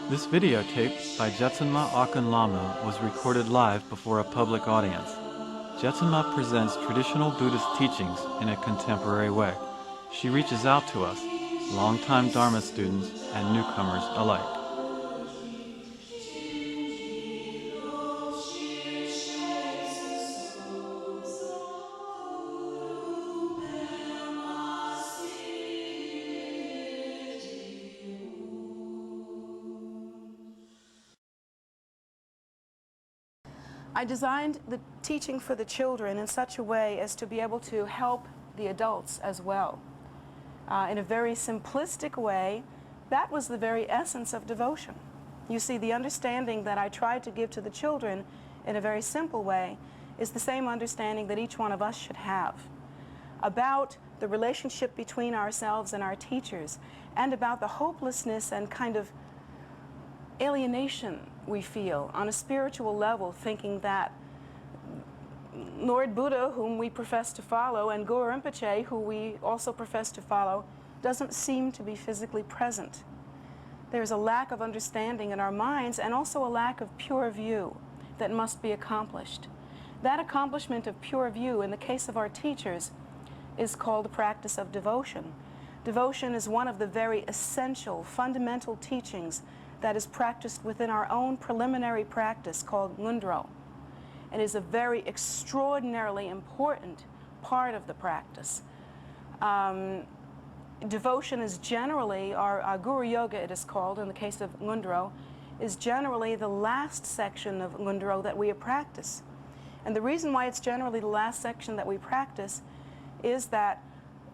This videotape by Jetsunma Ahkon Lhamo was recorded live before a public audience. Jetsunma presents traditional Buddhist teachings in a contemporary way. She reaches out to us, longtime Dharma students and newcomers alike. I designed the teaching for the children in such a way as to be able to help the adults as well. In a very simplistic way, that was the very essence of devotion. You see, the understanding that I tried to give to the children in a very simple way is the same understanding that each one of us should have about the relationship between ourselves and our teachers, and about the hopelessness and kind of alienation we feel on a spiritual level, thinking that Lord Buddha, whom we profess to follow, and Guru Rinpoche, who we also profess to follow, doesn't seem to be physically present. There's a lack of understanding in our minds, and also a lack of pure view that must be accomplished. That accomplishment of pure view, in the case of our teachers, is called the practice of devotion. Devotion is one of the very essential, fundamental teachings that is practiced within our own preliminary practice called ngundro. It is a very extraordinarily important part of the practice. Devotion is generally, our Guru Yoga it is called, in the case of ngundro, is generally the last section of ngundro that we practice. And the reason why it's generally the last section that we practice is that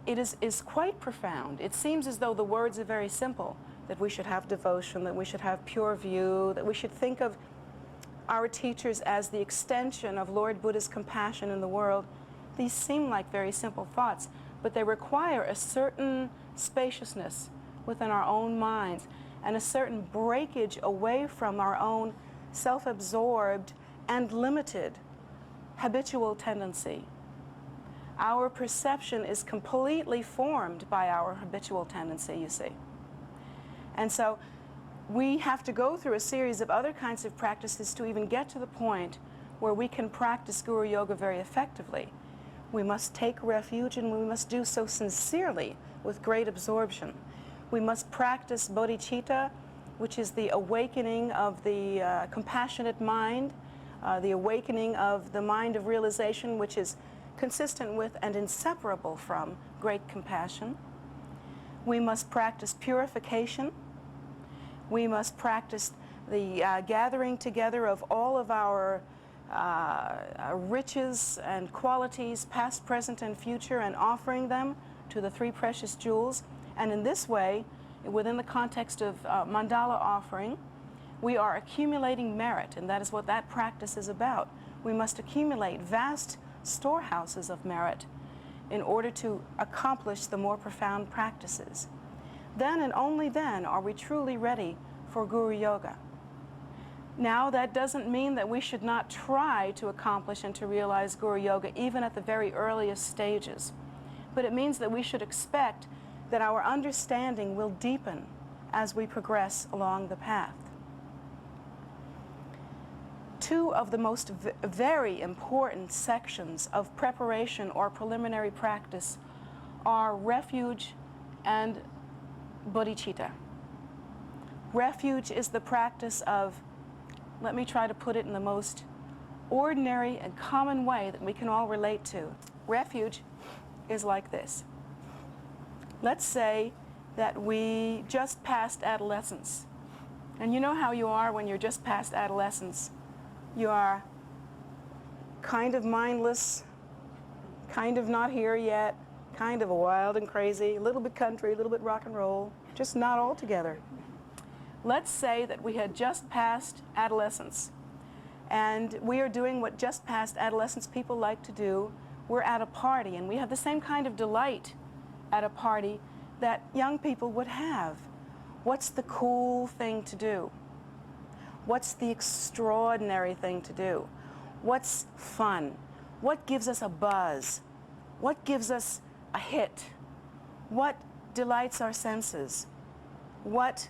it is quite profound. It seems as though the words are very simple, that we should have devotion, that we should have pure view, that we should think of our teachers as the extension of Lord Buddha's compassion in the world. These seem like very simple thoughts, but they require a certain spaciousness within our own minds and a certain breakage away from our own self-absorbed and limited habitual tendency. Our perception is completely formed by our habitual tendency, you see. And so we have to go through a series of other kinds of practices to even get to the point where we can practice Guru Yoga very effectively. We must take refuge, and we must do so sincerely with great absorption. We must practice bodhicitta, which is the awakening of the compassionate mind, the awakening of the mind of realization, which is consistent with and inseparable from great compassion. We must practice purification. We must practice the gathering together of all of our riches and qualities, past, present, and future, and offering them to the three precious jewels. And in this way, within the context of mandala offering, we are accumulating merit, and that is what that practice is about. We must accumulate vast storehouses of merit in order to accomplish the more profound practices. Then and only then are we truly ready for Guru Yoga. Now, that doesn't mean that we should not try to accomplish and to realize Guru Yoga even at the very earliest stages, but it means that we should expect that our understanding will deepen as we progress along the path. Two of the most very important sections of preparation or preliminary practice are refuge and bodhicitta. Refuge is the practice of, let me try to put it in the most ordinary and common way that we can all relate to. Refuge is like this. Let's say that we just passed adolescence. And you know how you are when you're just past adolescence. You are kind of mindless, kind of not here yet, kind of wild and crazy, a little bit country, a little bit rock and roll, just not all together. Let's say that we had just passed adolescence, and we are doing what just past adolescence people like to do. We're at a party, and we have the same kind of delight at a party that young people would have. What's the cool thing to do? What's the extraordinary thing to do? What's fun? What gives us a buzz? What gives us a hit? What delights our senses? What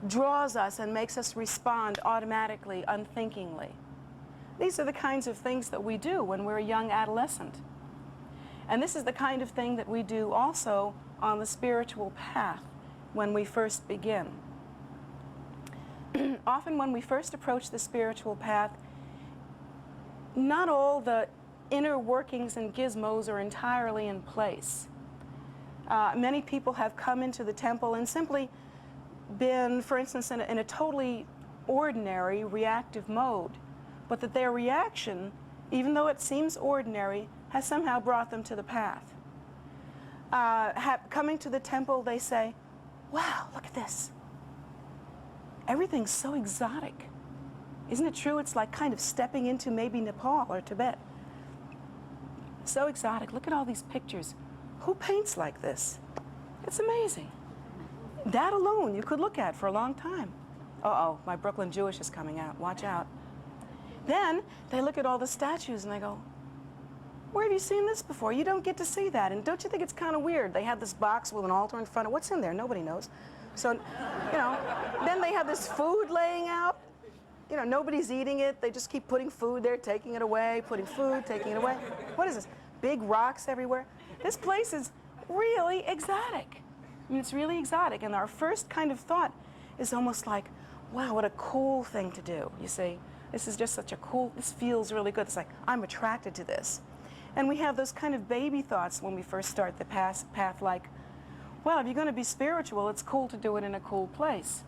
draws us and makes us respond automatically, unthinkingly. These are the kinds of things that we do when we're a young adolescent. And this is the kind of thing that we do also on the spiritual path when we first begin. Often when we first approach the spiritual path, not all the inner workings and gizmos are entirely in place. Many people have come into the temple and simply been, for instance, in a totally ordinary reactive mode, but that their reaction, even though it seems ordinary, has somehow brought them to the path. Coming to the temple, they say, wow, look at this. Everything's so exotic. Isn't it true? It's like kind of stepping into maybe Nepal or Tibet. So exotic. Look at all these pictures. Who paints like this? It's amazing. That alone you could look at for a long time. Uh-oh, my Brooklyn Jewish is coming out. Watch out. Then they look at all the statues and they go, where have you seen this before? You don't get to see that. And don't you think it's kind of weird? They have this box with an altar in front of it. What's in there? Nobody knows. So, you know, then they have this food laying out. You know, nobody's eating it. They just keep putting food there, taking it away, putting food, taking it away. What is this? Big rocks everywhere. This place is really exotic. I mean, it's really exotic. And our first kind of thought is almost like, wow, what a cool thing to do, you see. This is just such a cool, this feels really good. It's like, I'm attracted to this. And we have those kind of baby thoughts when we first start the path like, well, if you're going to be spiritual, it's cool to do it in a cool place.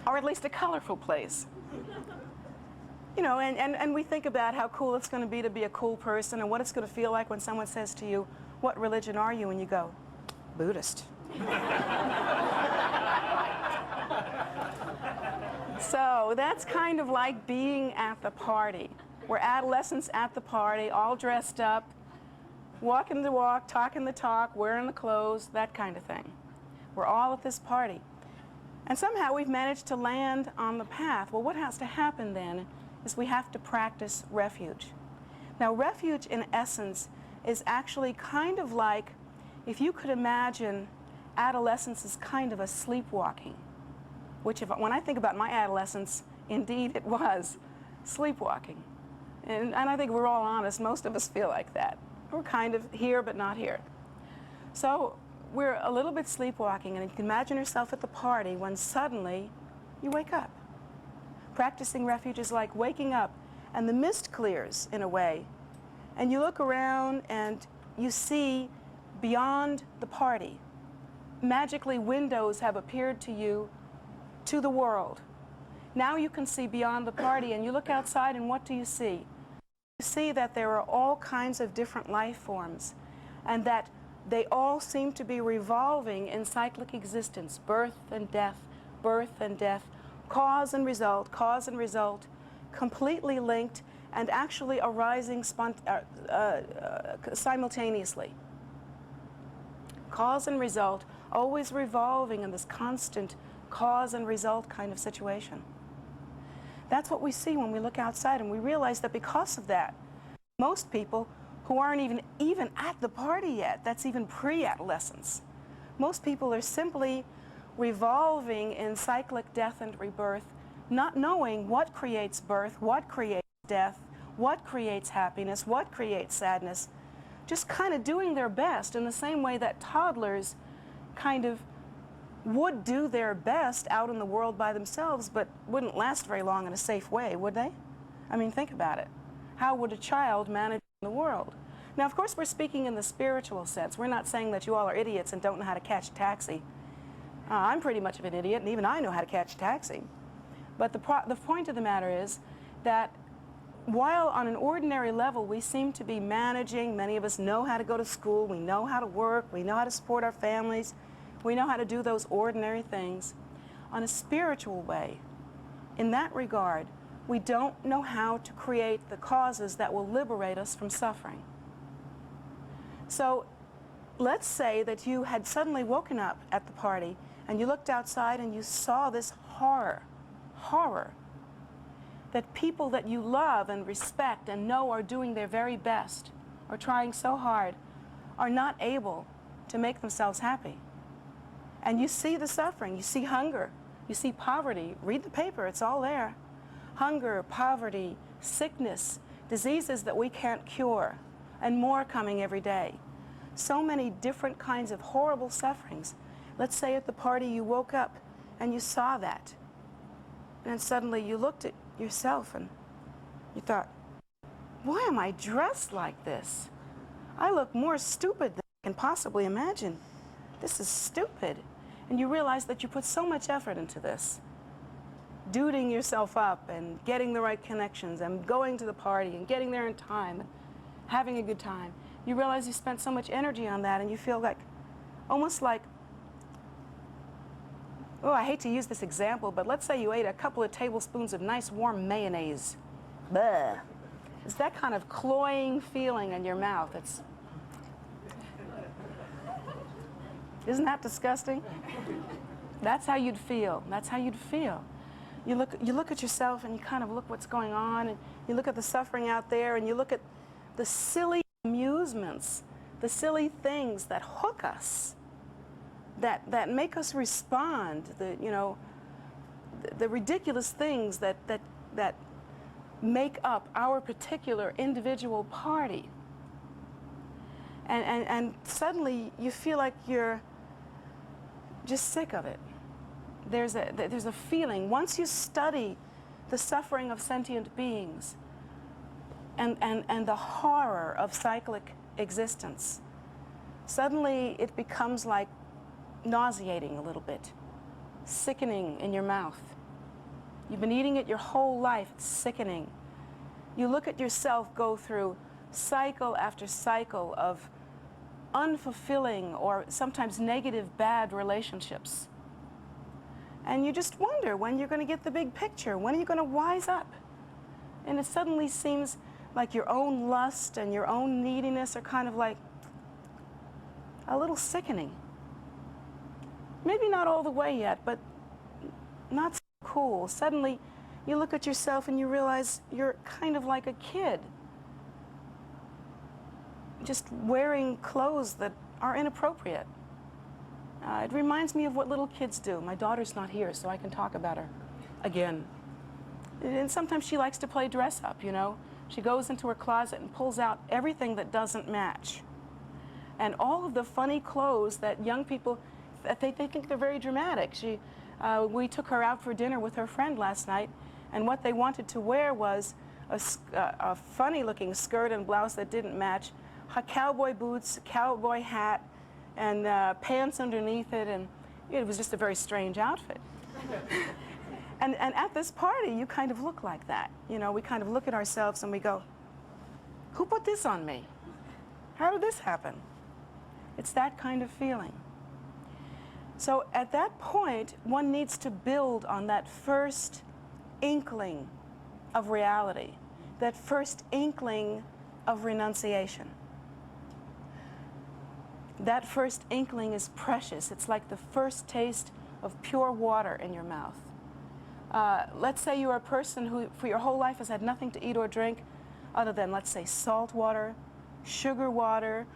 Or at least a colorful place. You know, and we think about how cool it's going to be a cool person and what it's going to feel like when someone says to you, what religion are you? And you go, Buddhist. So that's kind of like being at the party. We're adolescents at the party, all dressed up, walking the walk, talking the talk, wearing the clothes, that kind of thing. We're all at this party. And somehow we've managed to land on the path. Well, what has to happen then is we have to practice refuge. Now, refuge in essence is actually kind of like, if you could imagine adolescence is kind of a sleepwalking, which when I think about my adolescence, indeed it was sleepwalking. And I think we're all honest, most of us feel like that. We're kind of here but not here. So we're a little bit sleepwalking, and you can imagine yourself at the party when suddenly you wake up. Practicing refuge is like waking up and the mist clears in a way, and you look around and you see beyond the party. Magically, windows have appeared to you, to the world. Now you can see beyond the party, and you look outside, and what do you see? You see that there are all kinds of different life forms, and that they all seem to be revolving in cyclic existence, birth and death, cause and result, completely linked and actually arising simultaneously. Cause and result, always revolving in this constant cause and result kind of situation. That's what we see when we look outside, and we realize that because of that, most people who aren't even at the party yet, that's even pre-adolescence, most people are simply revolving in cyclic death and rebirth, not knowing what creates birth, what creates death, what creates happiness, what creates sadness, just kind of doing their best in the same way that toddlers kind of would do their best out in the world by themselves, but wouldn't last very long in a safe way, would they? I mean, think about it. How would a child manage in the world? Now, of course, we're speaking in the spiritual sense. We're not saying that you all are idiots and don't know how to catch a taxi. I'm pretty much of an idiot, and even I know how to catch a taxi. But the point of the matter is that while on an ordinary level we seem to be managing, many of us know how to go to school, we know how to work, we know how to support our families, we know how to do those ordinary things. On a spiritual way, in that regard, we don't know how to create the causes that will liberate us from suffering. So let's say that you had suddenly woken up at the party and you looked outside and you saw this horror, that people that you love and respect and know are doing their very best, are trying so hard, are not able to make themselves happy. And you see the suffering, you see hunger, you see poverty. Read the paper, it's all there. Hunger, poverty, sickness, diseases that we can't cure, and more coming every day. So many different kinds of horrible sufferings. Let's say at the party you woke up and you saw that. And then suddenly you looked at yourself and you thought, why am I dressed like this? I look more stupid than I can possibly imagine. This is stupid. And you realize that you put so much effort into this, duding yourself up and getting the right connections and going to the party and getting there in time and having a good time. You realize you spent so much energy on that, and you feel like, almost like, oh, I hate to use this example, but let's say you ate a couple of tablespoons of nice warm mayonnaise. Bleh. It's that kind of cloying feeling in your mouth. Isn't that disgusting? That's how you'd feel. That's how you'd feel. You look at yourself and you kind of look what's going on, and you look at the suffering out there, and you look at the silly amusements, the silly things that hook us, that make us respond, the ridiculous things that make up our particular individual party. And suddenly you feel like you're just sick of it. There's a feeling, once you study the suffering of sentient beings and the horror of cyclic existence, suddenly it becomes like nauseating a little bit, sickening in your mouth. You've been eating it your whole life, it's sickening. You look at yourself go through cycle after cycle of unfulfilling or sometimes negative, bad relationships. And you just wonder when you're going to get the big picture, when are you going to wise up? And it suddenly seems like your own lust and your own neediness are kind of like a little sickening. Maybe not all the way yet, but not so cool. Suddenly you look at yourself and you realize you're kind of like a kid, just wearing clothes that are inappropriate. It reminds me of what little kids do. My daughter's not here, so I can talk about her again. And sometimes she likes to play dress up, you know. She goes into her closet and pulls out everything that doesn't match. And all of the funny clothes that young people, they think they're very dramatic. We took her out for dinner with her friend last night, and what they wanted to wear was a funny-looking skirt and blouse that didn't match, cowboy boots, cowboy hat, and pants underneath it, and it was just a very strange outfit. And at this party, you kind of look like that. You know, we kind of look at ourselves and we go, who put this on me? How did this happen? It's that kind of feeling. So at that point, one needs to build on that first inkling of reality, that first inkling of renunciation. That first inkling is precious. It's like the first taste of pure water in your mouth. Let's say you're a person who for your whole life has had nothing to eat or drink other than, let's say, salt water, sugar water,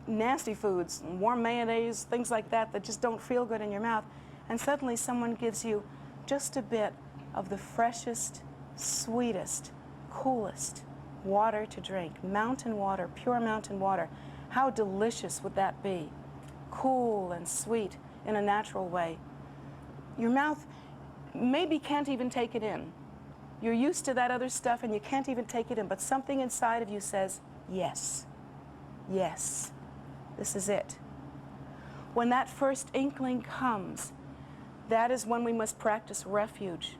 nasty foods, warm mayonnaise, things like that that just don't feel good in your mouth. And suddenly someone gives you just a bit of the freshest, sweetest, coolest water to drink, mountain water, pure mountain water. How delicious would that be? Cool and sweet in a natural way. Your mouth maybe can't even take it in. You're used to that other stuff and you can't even take it in, but something inside of you says, yes, yes, this is it. When that first inkling comes, that is when we must practice refuge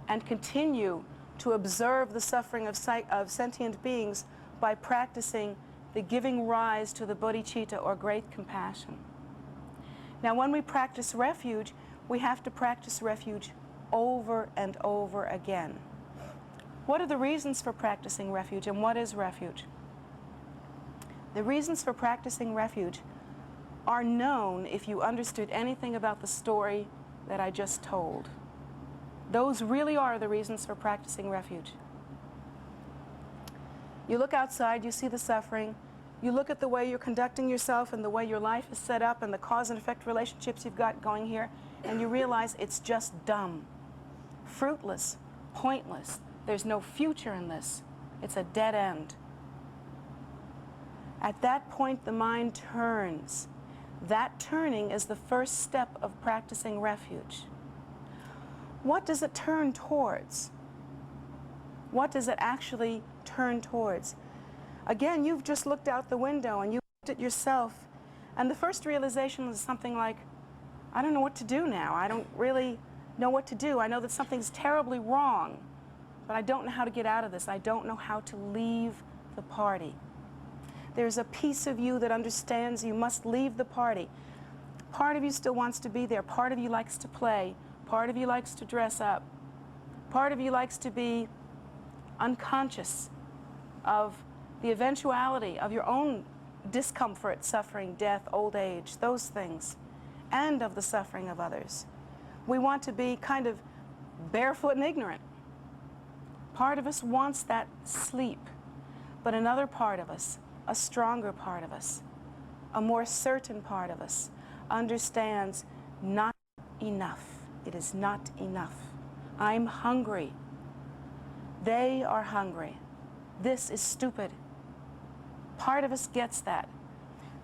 and continue to observe the suffering of sentient beings by practicing the giving rise to the bodhicitta, or great compassion. Now, when we practice refuge, we have to practice refuge over and over again. What are the reasons for practicing refuge, and what is refuge? The reasons for practicing refuge are known if you understood anything about the story that I just told. Those really are the reasons for practicing refuge. You look outside, you see the suffering, You look at the way you're conducting yourself and the way your life is set up and the cause and effect relationships you've got going here, and you realize it's just dumb, fruitless, pointless. There's no future in this. It's a dead end. At that point, the mind turns. That turning is the first step of practicing refuge. What does it turn towards? What does it actually turn towards? Again, you've just looked out the window and you looked at yourself, and the first realization is something like, I don't know what to do now. I don't really know what to do. I know that something's terribly wrong, but I don't know how to get out of this. I don't know how to leave the party. There's a piece of you that understands you must leave the party. Part of you still wants to be there. Part of you likes to play. Part of you likes to dress up. Part of you likes to be unconscious of the eventuality of your own discomfort, suffering, death, old age, those things, and of the suffering of others. We want to be kind of barefoot and ignorant. Part of us wants that sleep, but another part of us, a stronger part of us, a more certain part of us, understands not enough. It is not enough. I'm hungry. They are hungry. This is stupid. Part of us gets that.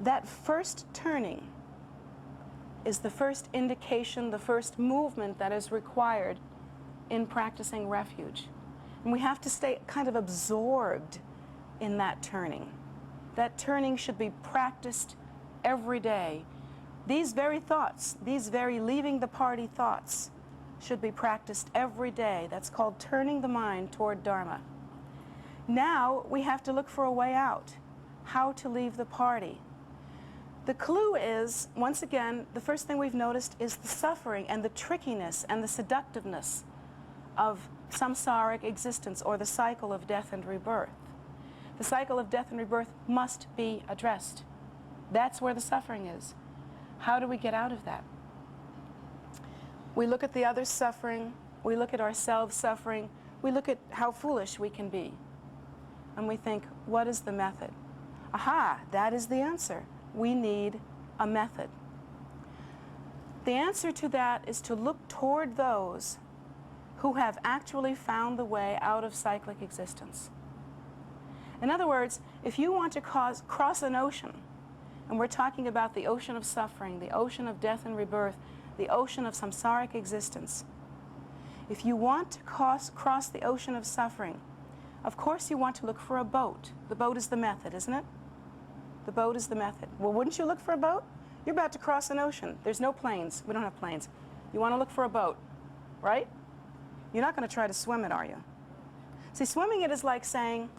That first turning is the first indication, the first movement that is required in practicing refuge. And we have to stay kind of absorbed in that turning. That turning should be practiced every day. These very thoughts, these very leaving the party thoughts, should be practiced every day. That's called turning the mind toward Dharma. Now we have to look for a way out, how to leave the party. The clue is, once again, the first thing we've noticed is the suffering and the trickiness and the seductiveness of samsaric existence, or the cycle of death and rebirth. The cycle of death and rebirth must be addressed. That's where the suffering is. How do we get out of that? We look at the other's suffering, we look at ourselves suffering, we look at how foolish we can be. And we think, what is the method? Aha, that is the answer. We need a method. The answer to that is to look toward those who have actually found the way out of cyclic existence. In other words, if you want to cross an ocean, and we're talking about the ocean of suffering, the ocean of death and rebirth, the ocean of samsaric existence, if you want to cross the ocean of suffering, of course you want to look for a boat. The boat is the method, isn't it? The boat is the method. Well, wouldn't you look for a boat? You're about to cross an ocean. There's no planes. We don't have planes. You want to look for a boat, right? You're not going to try to swim it, are you? See, swimming it is like saying,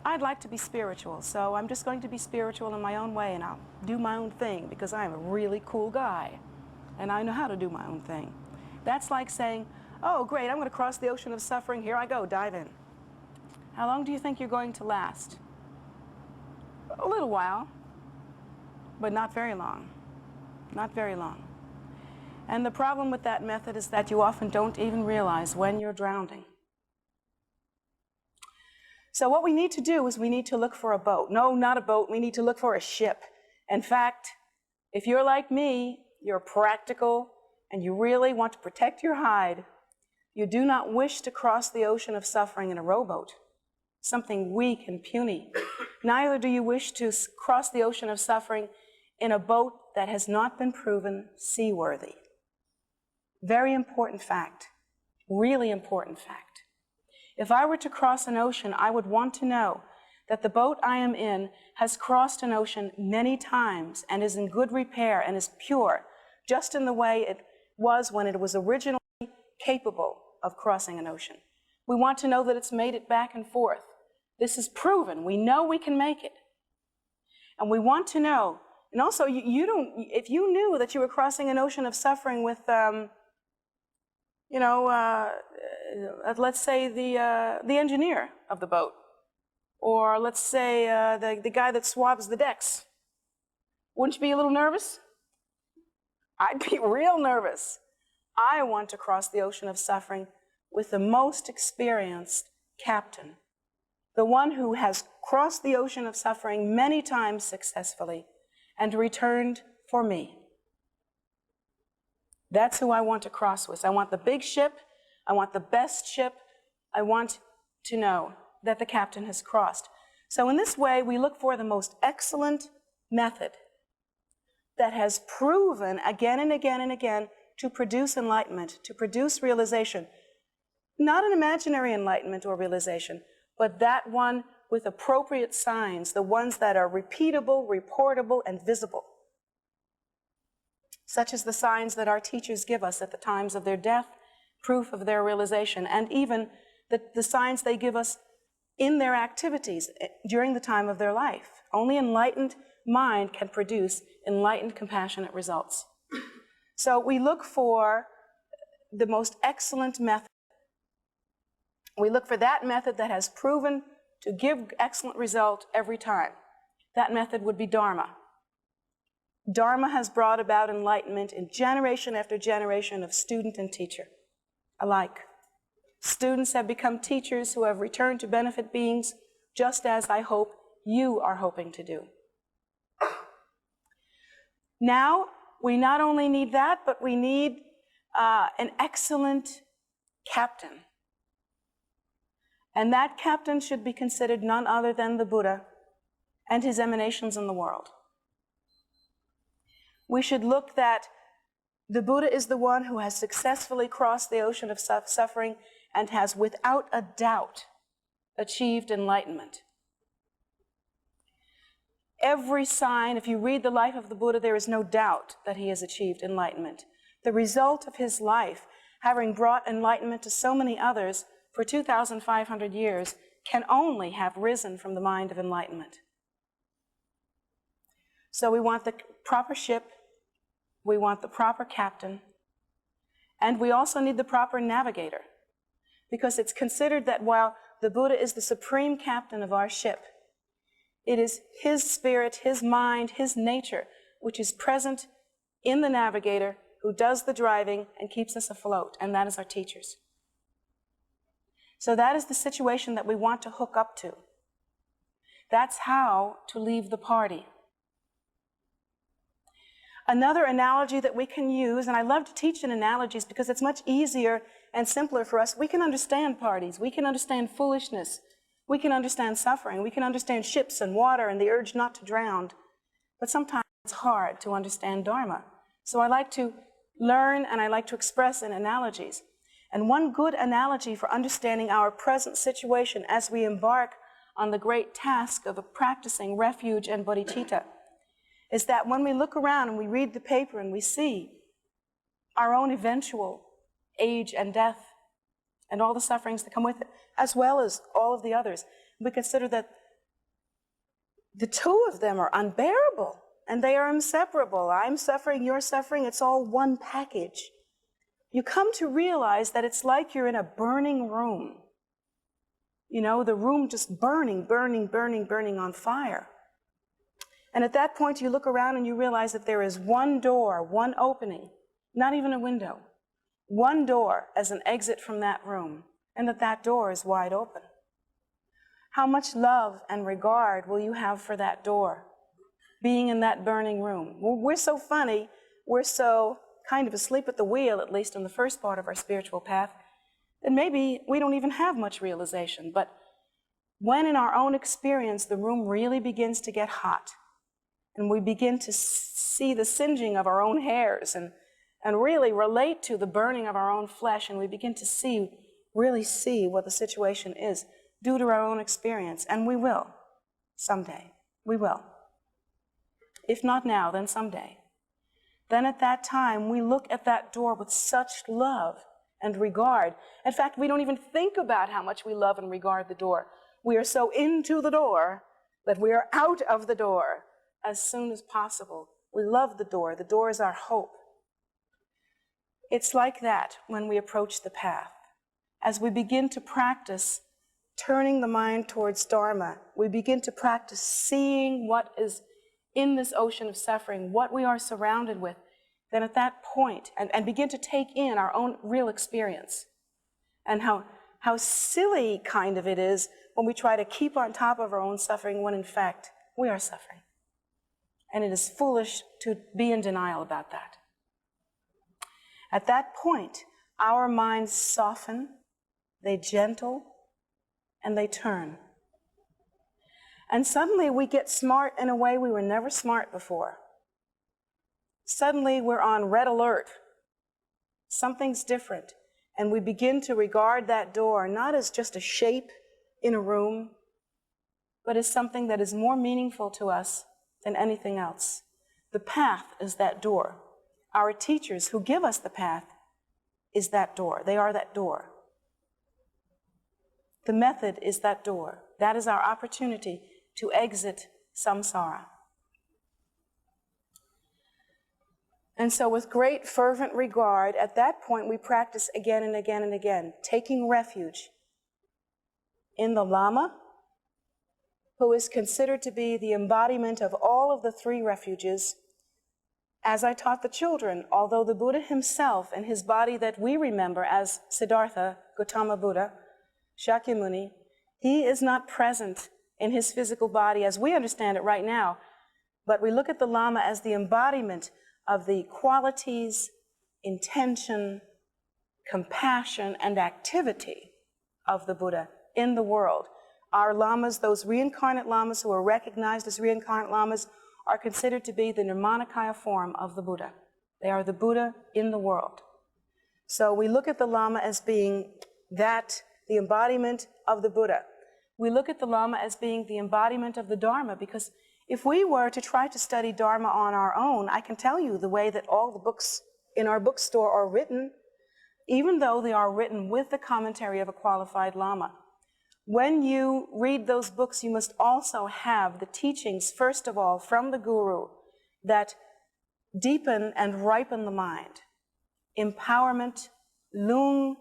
I'd like to be spiritual, so I'm just going to be spiritual in my own way, and I'll do my own thing because I'm a really cool guy, and I know how to do my own thing. That's like saying, oh, great, I'm going to cross the ocean of suffering. Here I go, dive in. How long do you think you're going to last? A little while, but not very long. Not very long. And the problem with that method is that you often don't even realize when you're drowning. So what we need to do is we need to look for a boat. No, not a boat. We need to look for a ship. In fact, if you're like me, you're practical, and you really want to protect your hide, you do not wish to cross the ocean of suffering in a rowboat, something weak and puny. Neither do you wish to cross the ocean of suffering in a boat that has not been proven seaworthy. Very important fact, really important fact. If I were to cross an ocean, I would want to know that the boat I am in has crossed an ocean many times and is in good repair and is pure, just in the way it was when it was originally capable of crossing an ocean. We want to know that it's made it back and forth. This is proven. We know we can make it. And we want to know, and also if you knew that you were crossing an ocean of suffering with, let's say the engineer of the boat, or let's say the guy that swabs the decks, wouldn't you be a little nervous? I'd be real nervous. I want to cross the ocean of suffering with the most experienced captain, the one who has crossed the ocean of suffering many times successfully and returned for me. That's who I want to cross with. I want the big ship. I want the best ship. I want to know that the captain has crossed. So in this way, we look for the most excellent method that has proven again and again and again to produce enlightenment, to produce realization. Not an imaginary enlightenment or realization, but that one with appropriate signs, the ones that are repeatable, reportable, and visible, such as the signs that our teachers give us at the times of their death, proof of their realization, and even the signs they give us in their activities during the time of their life. Only enlightened mind can produce enlightened, compassionate results. So we look for the most excellent method. We look for that method that has proven to give excellent result every time. That method would be Dharma. Dharma has brought about enlightenment in generation after generation of student and teacher alike. Students have become teachers who have returned to benefit beings, just as I hope you are hoping to do. Now, we not only need that, but we need an excellent captain. And that captain should be considered none other than the Buddha and his emanations in the world. We should look that the Buddha is the one who has successfully crossed the ocean of suffering and has without a doubt achieved enlightenment. Every sign, if you read the life of the Buddha, there is no doubt that he has achieved enlightenment. The result of his life, having brought enlightenment to so many others for 2,500 years, can only have risen from the mind of enlightenment. So we want the proper ship, we want the proper captain, and we also need the proper navigator, because it's considered that while the Buddha is the supreme captain of our ship, it is his spirit, his mind, his nature, which is present in the navigator who does the driving and keeps us afloat, and that is our teachers. So that is the situation that we want to hook up to. That's how to leave the party. Another analogy that we can use, and I love to teach in analogies because it's much easier and simpler for us. We can understand parties, we can understand foolishness, we can understand suffering, we can understand ships and water and the urge not to drown, but sometimes it's hard to understand Dharma. So I like to learn and I like to express in analogies. And one good analogy for understanding our present situation as we embark on the great task of practicing refuge and bodhicitta is that when we look around and we read the paper and we see our own eventual age and death and all the sufferings that come with it, as well as all of the others, we consider that the two of them are unbearable and they are inseparable. I'm suffering, you're suffering, it's all one package. You come to realize that it's like you're in a burning room. You know, the room just burning, burning, burning, burning on fire. And at that point, you look around and you realize that there is one door, one opening, not even a window, one door as an exit from that room, and that door is wide open. How much love and regard will you have for that door, being in that burning room? Well, we're so funny, we're so kind of asleep at the wheel, at least in the first part of our spiritual path, that maybe we don't even have much realization. But when in our own experience the room really begins to get hot, and we begin to see the singeing of our own hairs and really relate to the burning of our own flesh, and we begin to really see what the situation is due to our own experience, and we will someday. We will. If not now, then someday. Then at that time, we look at that door with such love and regard. In fact, we don't even think about how much we love and regard the door. We are so into the door that we are out of the door as soon as possible. We love the door. The door is our hope. It's like that when we approach the path. As we begin to practice turning the mind towards Dharma, we begin to practice seeing what is in this ocean of suffering, what we are surrounded with, then at that point, and begin to take in our own real experience and how how silly kind of it is when we try to keep on top of our own suffering when in fact we are suffering. And it is foolish to be in denial about that. At that point, our minds soften, they gentle, and they turn. And suddenly we get smart in a way we were never smart before. Suddenly we're on red alert. Something's different. And we begin to regard that door not as just a shape in a room, but as something that is more meaningful to us than anything else. The path is that door. Our teachers who give us the path is that door. They are that door. The method is that door. That is our opportunity to exit samsara. And so with great fervent regard, at that point we practice again and again and again, taking refuge in the Lama, who is considered to be the embodiment of all of the three refuges. As I taught the children, although the Buddha himself and his body that we remember as Siddhartha, Gautama Buddha, Shakyamuni, he is not present in his physical body as we understand it right now, but we look at the Lama as the embodiment of the qualities, intention, compassion, and activity of the Buddha in the world. Our lamas, those reincarnate lamas who are recognized as reincarnate lamas, are considered to be the Nirmanakaya form of the Buddha. They are the Buddha in the world. So we look at the Lama as being that, the embodiment of the Buddha. We look at the Lama as being the embodiment of the Dharma, because if we were to try to study Dharma on our own, I can tell you the way that all the books in our bookstore are written, even though they are written with the commentary of a qualified Lama. When you read those books, you must also have the teachings, first of all, from the Guru that deepen and ripen the mind. Empowerment, lung,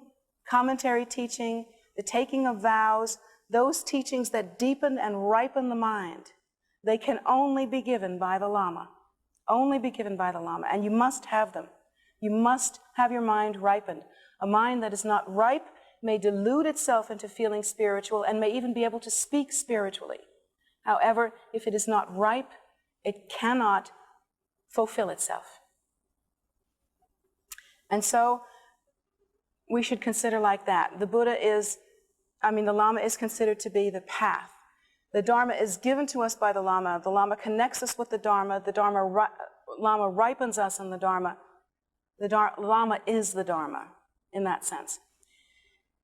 commentary teaching, the taking of vows, those teachings that deepen and ripen the mind, they can only be given by the Lama. Only be given by the Lama, and you must have them. You must have your mind ripened. A mind that is not ripe may delude itself into feeling spiritual and may even be able to speak spiritually. However, if it is not ripe, it cannot fulfill itself. And so we should consider like that. The Lama is considered to be the path. The Dharma is given to us by the Lama. The Lama connects us with the Dharma. Lama ripens us in the Dharma. Lama is the Dharma in that sense.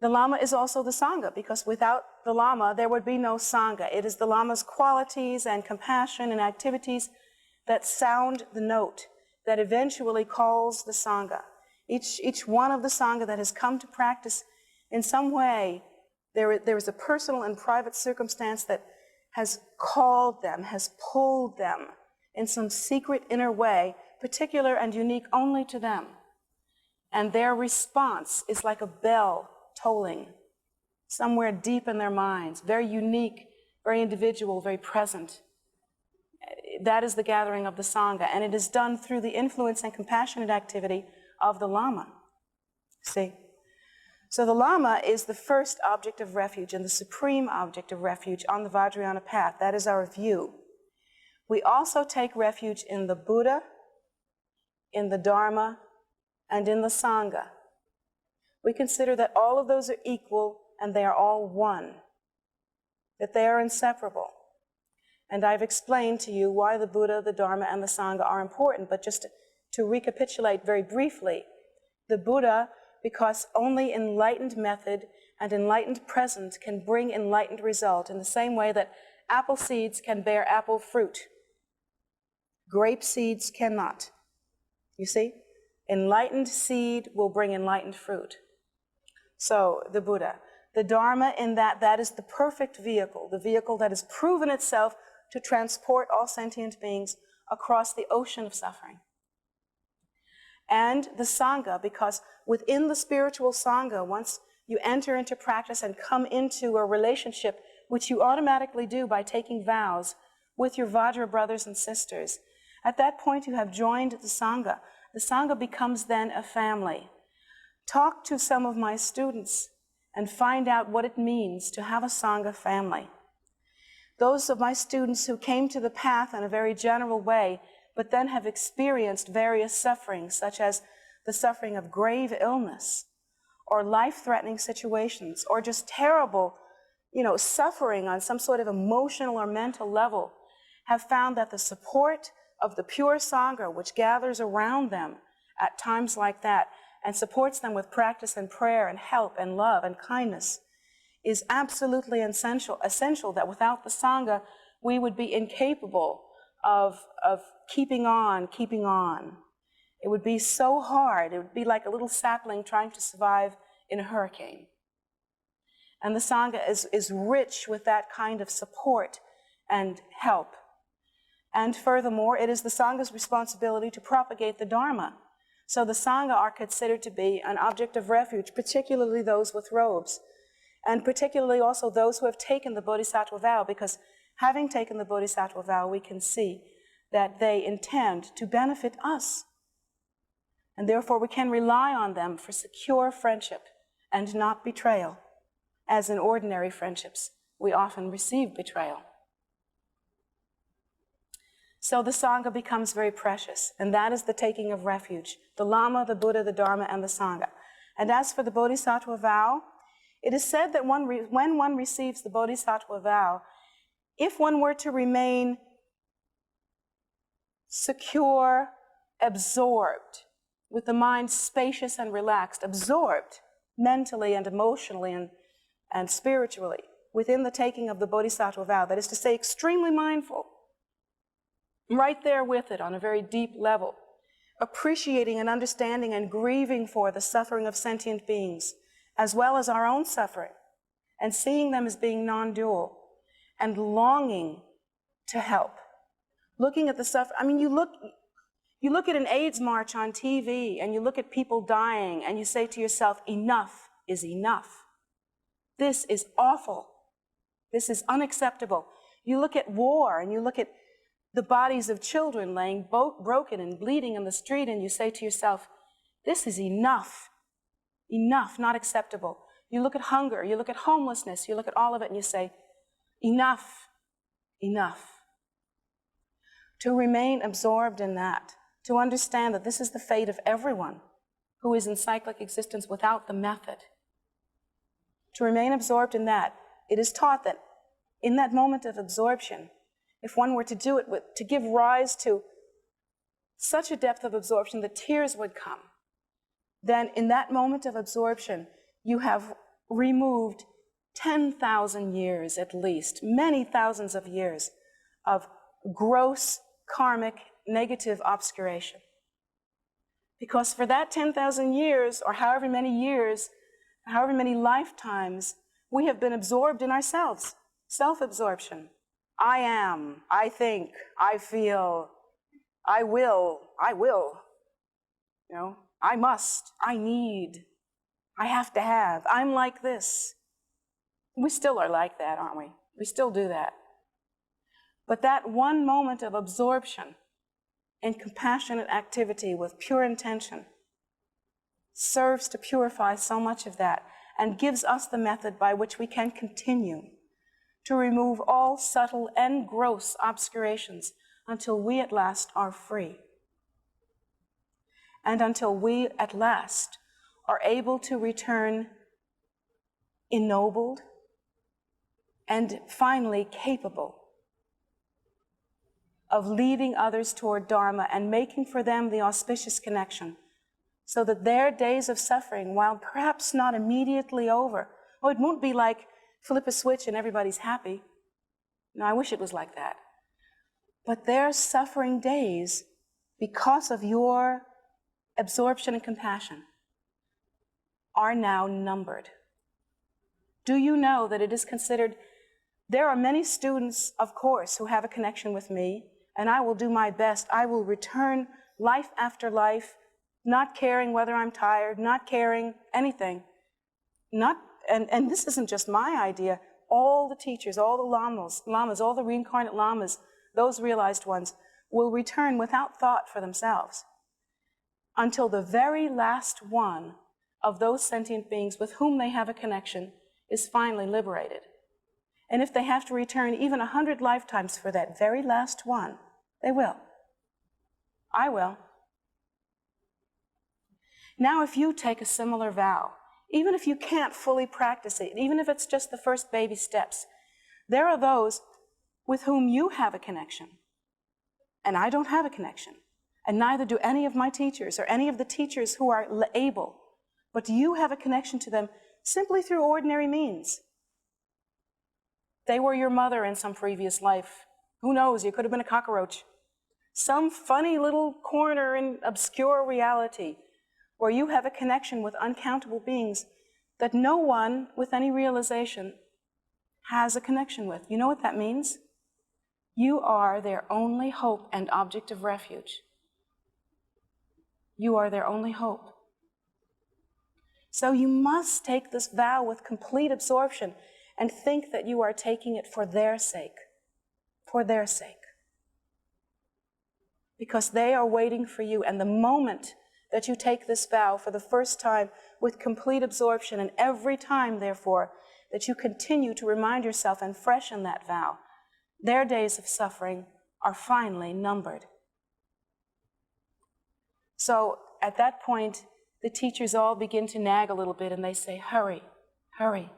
The Lama is also the Sangha, because without the Lama, there would be no Sangha. It is the Lama's qualities and compassion and activities that sound the note, that eventually calls the Sangha. Each one of the Sangha that has come to practice in some way, there is a personal and private circumstance that has called them, has pulled them in some secret inner way, particular and unique only to them. And their response is like a bell tolling somewhere deep in their minds, very unique, very individual, very present. That is the gathering of the Sangha, and it is done through the influence and compassionate activity of the Lama. See? So the Lama is the first object of refuge and the supreme object of refuge on the Vajrayana path. That is our view. We also take refuge in the Buddha, in the Dharma, and in the Sangha. We consider that all of those are equal and they are all one, that they are inseparable. And I've explained to you why the Buddha, the Dharma, and the Sangha are important, but just to recapitulate very briefly, the Buddha, because only enlightened method and enlightened presence can bring enlightened result, in the same way that apple seeds can bear apple fruit. Grape seeds cannot. You see? Enlightened seed will bring enlightened fruit. So, the Buddha. The Dharma, in that is the perfect vehicle, the vehicle that has proven itself to transport all sentient beings across the ocean of suffering. And the Sangha, because within the spiritual Sangha, once you enter into practice and come into a relationship, which you automatically do by taking vows with your Vajra brothers and sisters, at that point you have joined the Sangha. The Sangha becomes then a family. Talk to some of my students, and find out what it means to have a Sangha family. Those of my students who came to the path in a very general way, but then have experienced various sufferings, such as the suffering of grave illness, or life-threatening situations, or just terrible, suffering on some sort of emotional or mental level, have found that the support of the pure Sangha, which gathers around them at times like that, and supports them with practice and prayer and help and love and kindness, is absolutely essential, that without the Sangha, we would be incapable of keeping on. It would be so hard. It would be like a little sapling trying to survive in a hurricane. And the Sangha is rich with that kind of support and help. And furthermore, it is the Sangha's responsibility to propagate the Dharma. So the Sangha are considered to be an object of refuge, particularly those with robes, and particularly also those who have taken the Bodhisattva vow, because having taken the Bodhisattva vow, we can see that they intend to benefit us. And therefore, we can rely on them for secure friendship and not betrayal. As in ordinary friendships, we often receive betrayal. So the Sangha becomes very precious, and that is the taking of refuge, the Lama, the Buddha, the Dharma, and the Sangha. And as for the Bodhisattva vow, it is said that when one receives the Bodhisattva vow, if one were to remain secure, absorbed, with the mind spacious and relaxed, absorbed mentally and emotionally and spiritually within the taking of the Bodhisattva vow, that is to say, extremely mindful, right there with it on a very deep level, appreciating and understanding and grieving for the suffering of sentient beings, as well as our own suffering, and seeing them as being non-dual, and longing to help. Looking at the suffering, I mean, you look at an AIDS march on TV, and you look at people dying, and you say to yourself, enough is enough. This is awful. This is unacceptable. You look at war, and you look at the bodies of children laying broken and bleeding in the street, and you say to yourself, this is enough. Enough, not acceptable. You look at hunger, you look at homelessness, you look at all of it, and you say, enough, enough. To remain absorbed in that, to understand that this is the fate of everyone who is in cyclic existence without the method. To remain absorbed in that, it is taught that in that moment of absorption, if one were to do it, to give rise to such a depth of absorption that tears would come, then in that moment of absorption, you have removed 10,000 years at least, many thousands of years of gross karmic negative obscuration. Because for that 10,000 years, or however many lifetimes, we have been absorbed in ourselves, self-absorption. I am, I think, I feel, I will, I must, I need, I have to have, I'm like this. We still are like that, aren't we? We still do that. But that one moment of absorption in compassionate activity with pure intention serves to purify so much of that and gives us the method by which we can continue to remove all subtle and gross obscurations until we at last are free. And until we at last are able to return ennobled and finally capable of leading others toward Dharma and making for them the auspicious connection, so that their days of suffering, while perhaps not immediately over, it won't be like flip a switch and everybody's happy. No, I wish it was like that. But their suffering days, because of your absorption and compassion, are now numbered. Do you know that it is considered, there are many students, of course, who have a connection with me, and I will do my best. I will return life after life, not caring whether I'm tired, not caring anything. And this isn't just my idea. All the teachers, all the lamas, all the reincarnate lamas, those realized ones, will return without thought for themselves until the very last one of those sentient beings with whom they have a connection is finally liberated. And if they have to return even 100 lifetimes for that very last one, they will. I will. Now, if you take a similar vow, even if you can't fully practice it, even if it's just the first baby steps, there are those with whom you have a connection, and I don't have a connection, and neither do any of my teachers or any of the teachers who are able, but you have a connection to them simply through ordinary means. They were your mother in some previous life. Who knows, you could have been a cockroach. Some funny little corner in obscure reality where you have a connection with uncountable beings that no one with any realization has a connection with. You know what that means? You are their only hope and object of refuge. You are their only hope. So you must take this vow with complete absorption and think that you are taking it for their sake. For their sake. Because they are waiting for you, and the moment that you take this vow for the first time with complete absorption, and every time, therefore, that you continue to remind yourself and freshen that vow, their days of suffering are finally numbered. So at that point, the teachers all begin to nag a little bit, and they say, hurry, hurry,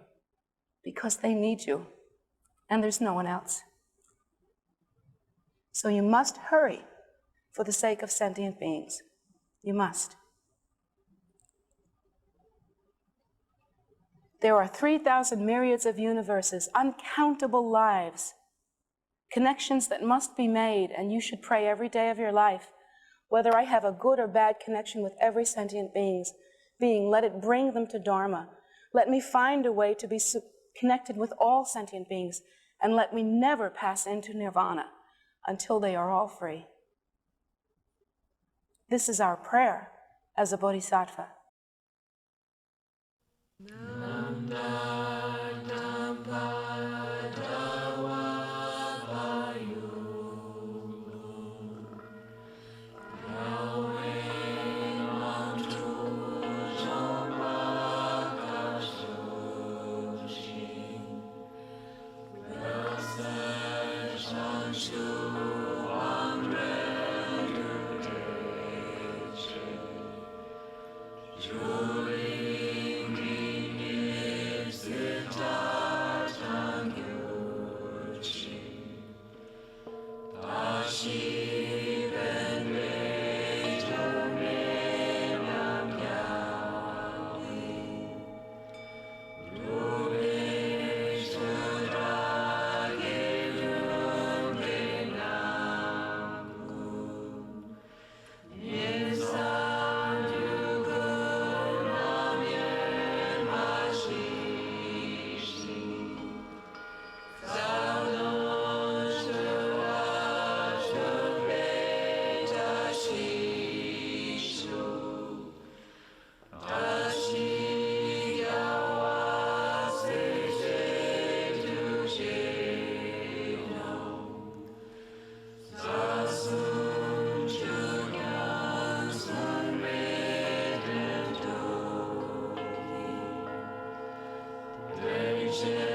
because they need you, and there's no one else. So you must hurry for the sake of sentient beings. You must. There are 3,000 myriads of universes, uncountable lives, connections that must be made, and you should pray every day of your life, whether I have a good or bad connection with every sentient being, let it bring them to Dharma. Let me find a way to be connected with all sentient beings, and let me never pass into nirvana until they are all free. This is our prayer as a bodhisattva. Refuge.